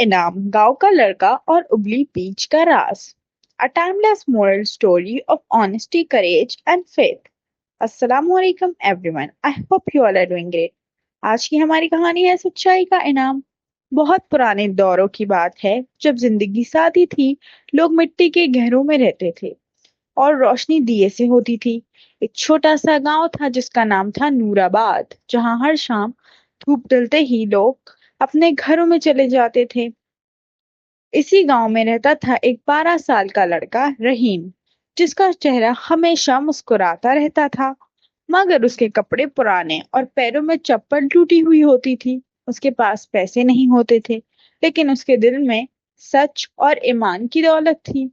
इनाम, गांव का लड़का और उबली पीच का राज. A timeless moral story of honesty, courage and faith. Assalamualaikum everyone. I hope you all are doing great. आज की हमारी कहानी है सच्चाई का इनाम. बहुत पुराने दौरों की बात है जब जिंदगी सादी थी. लोग मिट्टी के घरों में रहते थे और रोशनी दिए से होती थी. एक छोटा सा गांव था जिसका नाम था नूराबाद, जहां हर शाम धूप ढलते ही लोग अपने घरों में चले जाते थे. इसी गांव में रहता था एक 12 साल का लड़का रहीम, जिसका चेहरा हमेशा मुस्कुराता रहता था. मगर उसके कपड़े पुराने और पैरों में चप्पल टूटी हुई होती थी. उसके पास पैसे नहीं होते थे, लेकिन उसके दिल में सच और ईमान की दौलत थी.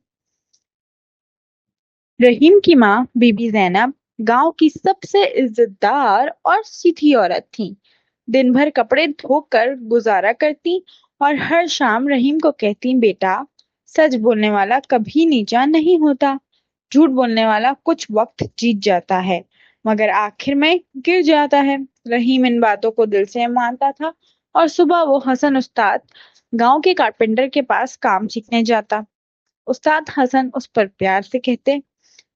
रहीम की माँ बीबी जैनब गांव की सबसे इज्जतदार और सीधी औरत थी. दिन भर कपड़े धोकर गुजारा करती और हर शाम रहीम को कहती, बेटा, सच बोलने वाला कभी नीचा नहीं होता. झूठ बोलने वाला कुछ वक्त जीत जाता है, मगर आखिर में गिर जाता है. रहीम इन बातों को दिल से मानता था और सुबह वो हसन उस्ताद गांव के कारपेंटर के पास काम सीखने जाता. उस्ताद हसन उस पर प्यार से कहते,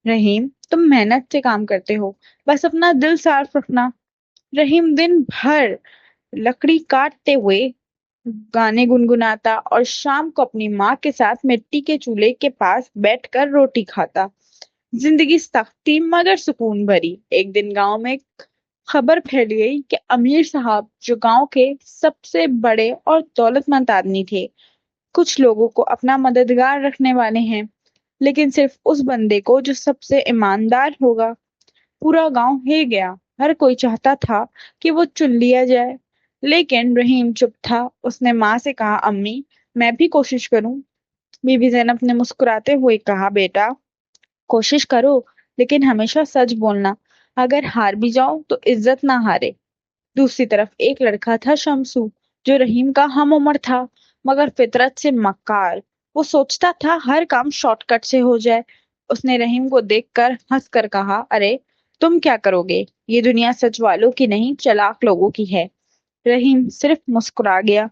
रहीम, तुम मेहनत से काम करते हो, बस अपना दिल साफ रखना. रहीम दिन भर लकड़ी काटते हुए गाने गुनगुनाता और शाम को अपनी माँ के साथ मिट्टी के चूल्हे के पास बैठकर रोटी खाता. जिंदगी सख्त थी मगर सुकून भरी. एक दिन गांव में खबर फैल गई कि अमीर साहब, जो गांव के सबसे बड़े और दौलतमंद आदमी थे, कुछ लोगों को अपना मददगार रखने वाले हैं, लेकिन सिर्फ उस बंदे को जो सबसे ईमानदार होगा. पूरा गांव हिल गया. हर कोई चाहता था कि वो चुन लिया जाए, लेकिन रहीम चुप था. उसने माँ से कहा, अम्मी, मैं भी कोशिश करूं. बीबी जैनब ने मुस्कुराते हुए कहा, बेटा, कोशिश करो, लेकिन हमेशा सच बोलना. अगर हार भी जाओ तो इज्जत ना हारे. दूसरी तरफ एक लड़का था, शमसू, जो रहीम का हम उम्र था, मगर फितरत से मक्कार. वो सोचता था हर काम शॉर्टकट से हो जाए. उसने रहीम को देखकर हंसकर कहा, अरे, तुम क्या करोगे? ये दुनिया सच वालों की नहीं, चालाक लोगों की है. रहीम सिर्फ मुस्कुरा गया.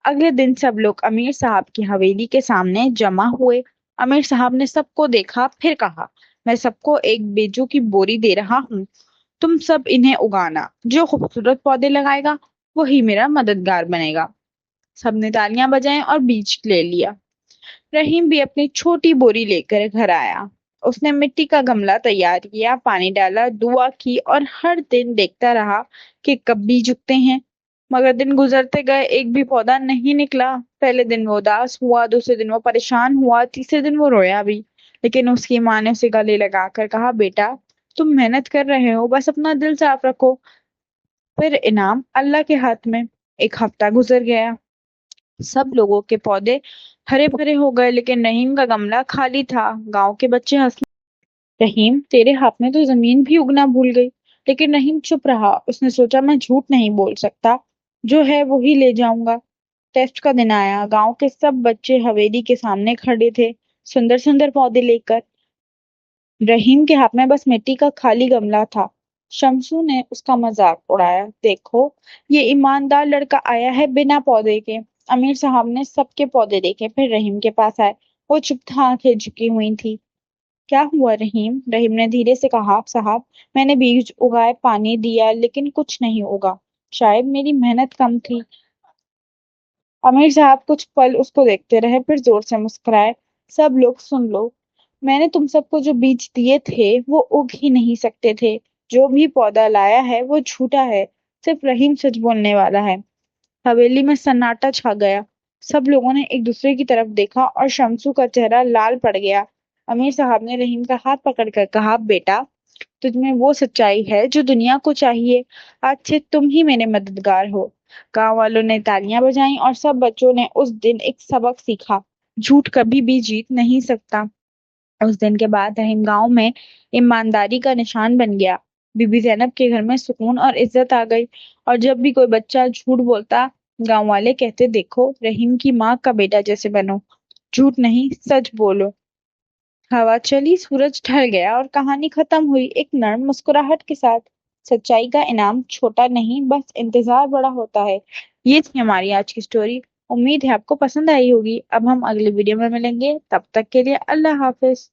अगले दिन सब लोग अमीर साहब की हवेली के सामने जमा हुए. अमीर साहब ने सबको देखा, फिर कहा, मैं सबको एक बेजों की बोरी दे रहा हूँ. तुम सब इन्हें उगाना. जो खूबसूरत पौधे लगाएगा वही मेरा मददगार बनेगा. सबने तालियां बजाएं और बीज ले लिया. रहीम भी अपनी छोटी बोरी लेकर घर आया. उसने मिट्टी का गमला तैयार किया, पानी डाला, दुआ की और हर दिन देखता रहा कि कब बीज उगते हैं. मगर दिन गुजरते गए, एक भी पौधा नहीं निकला. पहले दिन वो उदास हुआ, दूसरे दिन वो परेशान हुआ, तीसरे दिन वो रोया भी. लेकिन उसकी माँ ने उसे गले लगाकर कहा, बेटा, तुम मेहनत कर रहे हो, बस अपना दिल साफ रखो, फिर इनाम अल्लाह के हाथ में. एक हफ्ता गुजर गया. सब लोगों के पौधे हरे भरे हो गए, लेकिन रहीम का गमला खाली था. गांव के बच्चे हंसने, रहीम, तेरे हाथ में तो जमीन भी उगना भूल गई. लेकिन रहीम चुप रहा. उसने सोचा, मैं झूठ नहीं बोल सकता, जो है वही ले जाऊंगा. टेस्ट का दिन आया. गांव के सब बच्चे हवेली के सामने खड़े थे, सुंदर सुंदर पौधे लेकर. रहीम के हाथ में बस मिट्टी का खाली गमला था. शमसू ने उसका मजाक उड़ाया, देखो, ये ईमानदार लड़का आया है बिना पौधे के. अमीर साहब ने सबके पौधे देखे, फिर रहीम के पास आए. वो चुप था, आंखें झुकी हुई थी. क्या हुआ रहीम? रहीम ने धीरे से कहा, साहब, मैंने बीज उगाए, पानी दिया, लेकिन कुछ नहीं उगा. शायद मेरी मेहनत कम थी. अमीर साहब कुछ पल उसको देखते रहे, फिर जोर से मुस्कुराए. सब लोग सुन लो, मैंने तुम सबको जो बीज दिए थे वो उग ही नहीं सकते थे. जो भी पौधा लाया है वो झूठा है. सिर्फ रहीम सच बोलने वाला है. हवेली में सन्नाटा छा गया. सब लोगों ने एक दूसरे की तरफ देखा और शमसू का चेहरा लाल पड़ गया. अमीर साहब ने रहीम का हाथ पकड़कर कहा, बेटा, तुझमें वो सच्चाई है जो दुनिया को चाहिए. आज से तुम ही मेरे मददगार हो. गांव वालों ने तालियां बजाईं और सब बच्चों ने उस दिन एक सबक सीखा, झूठ कभी भी जीत नहीं सकता. उस दिन के बाद रहीम गांव में ईमानदारी का निशान बन गया. बीबी जैनब के घर में सुकून और इज्जत आ गई. और जब भी कोई बच्चा झूठ बोलता, गांव वाले कहते, देखो, रहीम की माँ का बेटा जैसे बनो, झूठ नहीं, सच बोलो. हवा चली, सूरज ढल गया और कहानी खत्म हुई एक नर्म मुस्कुराहट के साथ. सच्चाई का इनाम छोटा नहीं, बस इंतजार बड़ा होता है. ये थी हमारी आज की स्टोरी. امید ہے آپ کو پسند آئی ہوگی۔ اب ہم اگلی ویڈیو میں ملیں گے، تب تک کے لیے اللہ حافظ۔